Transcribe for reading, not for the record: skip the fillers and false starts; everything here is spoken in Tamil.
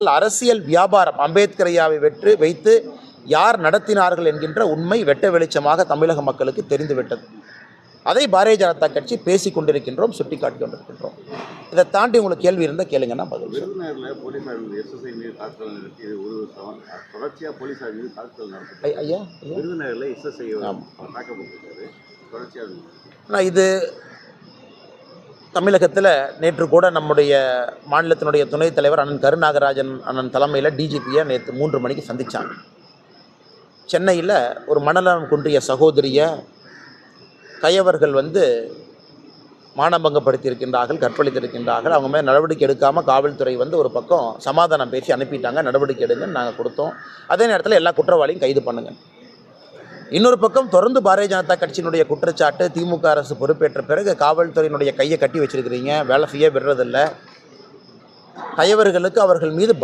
அரசியல் வியாபாரம் அம்பேத்கரையாவை வைத்து யார் நடத்தினார்கள் என்கின்ற உண்மை வெட்ட வெளிச்சமாக தமிழக மக்களுக்கு தெரிந்துவிட்டது. அதை பாரதிய ஜனதா கட்சி பேசிக் கொண்டிருக்கின்றோம், சுட்டிக்காட்டி கொண்டிருக்கின்றோம். இதை தாண்டி உங்களுக்கு கேள்வி இருந்தால் கேளுங்கன்னா பதில். விருதுநகரில் போலீசார் எஸ்எஸ்ஐ மீது தாக்குதல் நடத்தி தொடர்ச்சியாக போலீசார் மீது தாக்குதல் நடத்தி ஐயா விருதுநகரில் எஸ்எஸ்ஐ தாக்கப்பட்டிருக்காரு தொடர்ச்சியாக. இது தமிழகத்தில் நேற்று கூட நம்முடைய மாநிலத்தினுடைய துணைத் தலைவர் அண்ணன் கருநாகராஜன் அண்ணன் தலைமையில் டிஜிபியை நேற்று 3 மணிக்கு சந்தித்தாங்க. சென்னையில் ஒரு மனநலம் குன்றிய சகோதரியை கையவர்கள் மானபங்கப்படுத்தியிருக்கின்றார்கள், கற்பழித்திருக்கின்றார்கள். அவங்க மேலே நடவடிக்கை எடுக்காமல் காவல்துறை ஒரு பக்கம் சமாதானம் பேசி அனுப்பிட்டாங்க. நடவடிக்கை எடுங்கன்னு நாங்கள் கொடுத்தோம். அதே நேரத்தில் எல்லா குற்றவாளியும் கைது பண்ணுங்க. இன்னொரு பக்கம் தொடர்ந்து பாரதிய ஜனதா கட்சியினுடைய குற்றச்சாட்டு, திமுக அரசு பொறுப்பேற்ற பிறகு காவல்துறையினுடைய கையை கட்டி வச்சிருக்கிறீங்க, வேலை செய்ய விடுறதில்லை, கையவர்களுக்கு அவர்கள் மீது